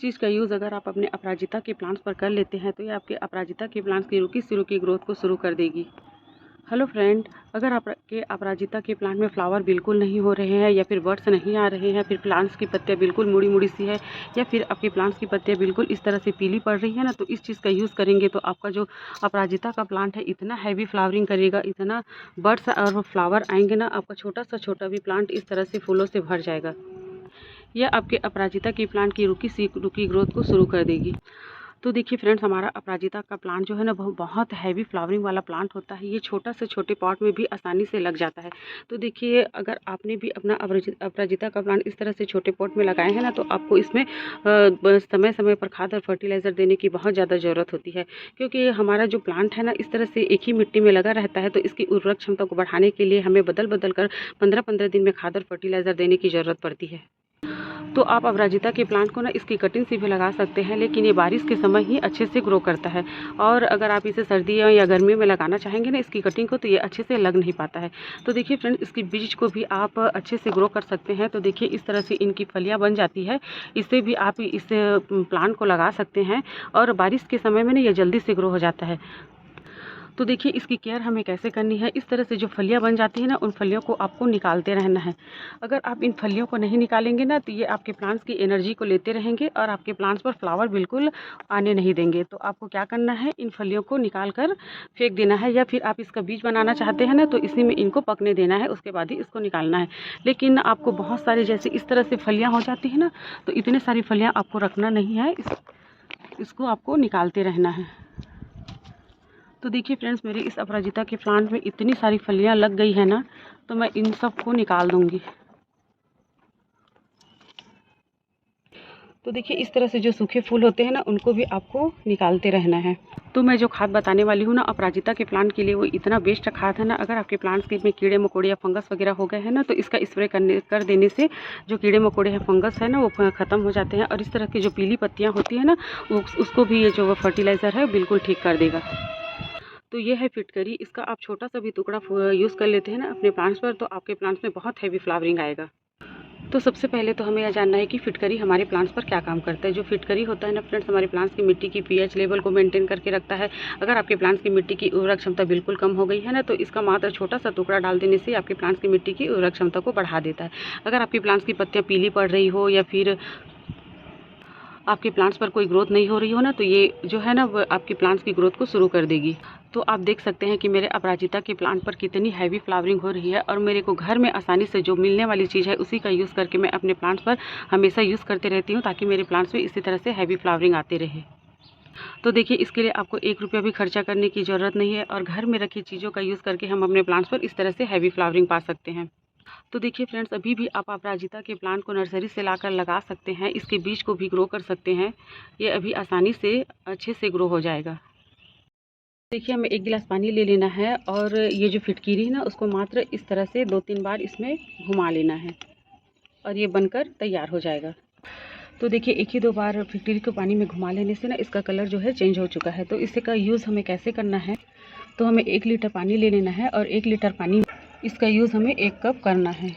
चीज़ का यूज़ अगर आप अपने अपराजिता के प्लांट्स पर कर लेते हैं तो ये आपके अपराजिता के प्लांट्स की रुकी सिरुकी ग्रोथ को शुरू कर देगी। हेलो फ्रेंड, अगर आपके अपराजिता के प्लांट में फ्लावर बिल्कुल नहीं हो रहे हैं या फिर बर्ड्स नहीं आ रहे हैं, फिर प्लांट्स की पत्तियां बिल्कुल मुड़ी मुड़ी सी है या फिर आपके प्लांट्स की पत्तियां बिल्कुल इस तरह से पीली पड़ रही है ना, तो इस चीज़ का यूज़ करेंगे तो आपका जो अपराजिता का प्लांट है इतना हैवी फ्लावरिंग करेगा, इतना बर्ड्स और फ्लावर आएंगे ना, आपका छोटा सा छोटा भी प्लांट इस तरह से फूलों से भर जाएगा। यह आपके अपराजिता की प्लांट की रुकी ग्रोथ को शुरू कर देगी। तो देखिए फ्रेंड्स, हमारा अपराजिता का प्लांट जो है ना बहुत हैवी फ्लावरिंग वाला प्लांट होता है। ये छोटा से छोटे पॉट में भी आसानी से लग जाता है। तो देखिए, अगर आपने भी अपना अपराजिता का प्लांट इस तरह से छोटे पॉट में लगाए हैं ना, तो आपको इसमें समय समय पर खाद और फर्टिलाइज़र देने की बहुत ज़्यादा ज़रूरत होती है, क्योंकि हमारा जो प्लांट है ना इस तरह से एक ही मिट्टी में लगा रहता है। तो इसकी उर्वरक क्षमता को बढ़ाने के लिए हमें बदल बदल कर 15-15 दिन में खाद और फर्टिलाइज़र देने की ज़रूरत पड़ती है। तो आप अपराजिता के प्लांट को ना इसकी कटिंग से भी लगा सकते हैं, लेकिन ये बारिश के समय ही अच्छे से ग्रो करता है। और अगर आप इसे सर्दियों या गर्मियों में लगाना चाहेंगे ना इसकी कटिंग को, तो ये अच्छे से लग नहीं पाता है। तो देखिए फ्रेंड्स, इसकी बीज को भी आप अच्छे से ग्रो कर सकते हैं। तो देखिए इस तरह से इनकी फलियाँ बन जाती है, इससे भी आप इस प्लांट को लगा सकते हैं और बारिश के समय में ना ये जल्दी से ग्रो हो जाता है। तो देखिए इसकी केयर हमें कैसे करनी है। इस तरह से जो फलियाँ बन जाती हैं ना, उन फलियों को आपको निकालते रहना है। अगर आप इन फलियों को नहीं निकालेंगे ना, तो ये आपके प्लांट्स की एनर्जी को लेते रहेंगे और आपके प्लांट्स पर फ्लावर बिल्कुल आने नहीं देंगे। तो आपको क्या करना है, इन फलियों को निकाल कर फेंक देना है, या फिर आप इसका बीज बनाना चाहते हैं ना, तो इसी में इनको पकने देना है, उसके बाद ही इसको निकालना है। लेकिन आपको बहुत सारी जैसे इस तरह से फलियाँ हो जाती हैं ना, तो इतने सारी फलियाँ आपको रखना नहीं है, इसको आपको निकालते रहना है। तो देखिए फ्रेंड्स, मेरी इस अपराजिता के प्लांट में इतनी सारी फलियां लग गई है ना, तो मैं इन सब को निकाल दूंगी। तो देखिए इस तरह से जो सूखे फूल होते हैं ना, उनको भी आपको निकालते रहना है। तो मैं जो खाद बताने वाली हूँ ना अपराजिता के प्लांट के लिए, वो इतना बेस्ट खाद है ना। अगर आपके प्लांट्स के में कीड़े मकोड़े या फंगस वगैरह हो गए हैं ना, तो इसका स्प्रे कर देने से जो कीड़े मकोड़े हैं, फंगस है ना, वो ख़त्म हो जाते हैं। और इस तरह की जो पीली पत्तियाँ होती हैं ना, उसको भी ये जो फर्टिलाइज़र है बिल्कुल ठीक कर देगा। तो ये है फिटकरी। इसका आप छोटा सा भी टुकड़ा यूज़ कर लेते हैं ना अपने प्लांट्स पर, तो आपके प्लांट्स में बहुत हैवी फ्लावरिंग आएगा। तो सबसे पहले तो हमें यह जानना है कि फिटकरी हमारे प्लांट्स पर क्या काम करता है। जो फिटकरी होता है ना फ्रेंड्स, हमारे प्लांट्स की मिट्टी की पीएच लेवल को मेंटेन करके रखता है। अगर आपके प्लांट्स की मिट्टी की उर्वरक क्षमता बिल्कुल कम हो गई है ना, तो इसका मात्र छोटा सा टुकड़ा डाल देने से आपके प्लांट्स की मिट्टी की उर्वरक क्षमता को बढ़ा देता है। अगर आपके प्लांट्स की पत्तियाँ पीली पड़ रही हो या फिर आपके प्लांट्स पर कोई ग्रोथ नहीं हो रही हो ना, तो ये जो है ना वो आपके प्लांट्स की ग्रोथ को शुरू कर देगी। तो आप देख सकते हैं कि मेरे अपराजिता के प्लांट पर कितनी हैवी फ्लावरिंग हो रही है, और मेरे को घर में आसानी से जो मिलने वाली चीज़ है उसी का यूज़ करके मैं अपने प्लांट्स पर हमेशा यूज़ करते रहती हूँ, ताकि मेरे प्लांट्स में इसी तरह से हैवी फ्लावरिंग आते रहे। तो देखिए इसके लिए आपको 1 रुपया भी खर्चा करने की ज़रूरत नहीं है, और घर में रखी चीज़ों का यूज़ करके हम अपने प्लांट्स पर इस तरह से हैवी फ्लावरिंग पा सकते हैं। तो देखिए फ्रेंड्स, अभी भी आप अपराजिता के प्लांट को नर्सरी से लाकर लगा सकते हैं, इसके बीज को भी ग्रो कर सकते हैं। ये अभी आसानी से अच्छे से ग्रो हो जाएगा। देखिए हमें 1 गिलास पानी ले लेना है, और ये जो फिटकीरी है ना उसको मात्र इस तरह से 2-3 बार इसमें घुमा लेना है, और ये बनकर तैयार हो जाएगा। तो देखिए 1 ही 2 बार फिटकीरी को पानी में घुमा लेने से ना इसका कलर जो है चेंज हो चुका है। तो इसका यूज़ हमें कैसे करना है, तो हमें 1 लीटर पानी ले लेना है, और 1 लीटर पानी इसका यूज़ हमें 1 कप करना है।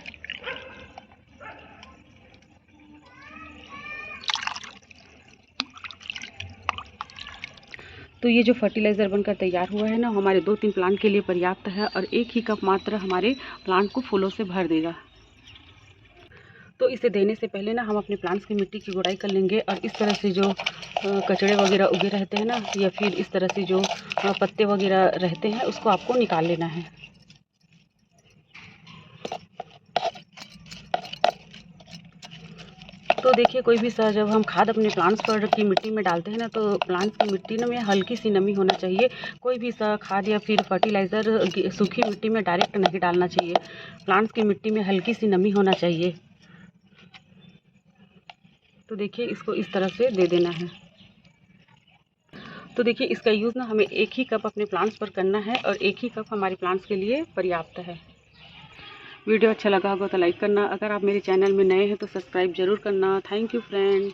तो ये जो फर्टिलाइज़र बनकर तैयार हुआ है ना, हमारे 2-3 प्लांट के लिए पर्याप्त है, और 1 ही कप मात्र हमारे प्लांट को फूलों से भर देगा। तो इसे देने से पहले ना हम अपने प्लांट्स की मिट्टी की गुड़ाई कर लेंगे, और इस तरह से जो कचड़े वगैरह उगे रहते हैं ना, या फिर इस तरह से जो पत्ते वगैरह रहते हैं उसको आपको निकाल लेना है। तो देखिए कोई भी जब हम खाद अपने प्लांट्स पर की मिट्टी में डालते हैं ना, तो प्लांट्स की मिट्टी में हल्की सी नमी होना चाहिए। कोई भी खाद या फिर फर्टिलाइज़र सूखी मिट्टी में डायरेक्ट नहीं डालना चाहिए। प्लांट्स की मिट्टी में हल्की सी नमी होना चाहिए। तो देखिए इसको इस तरह से दे देना है। तो देखिए इसका यूज़ ना हमें 1 ही कप अपने प्लांट्स पर करना है, और 1 ही कप हमारे प्लांट्स के लिए पर्याप्त है। वीडियो अच्छा लगा होगा तो लाइक करना। अगर आप मेरे चैनल में नए हैं तो सब्सक्राइब ज़रूर करना। Thank you friend.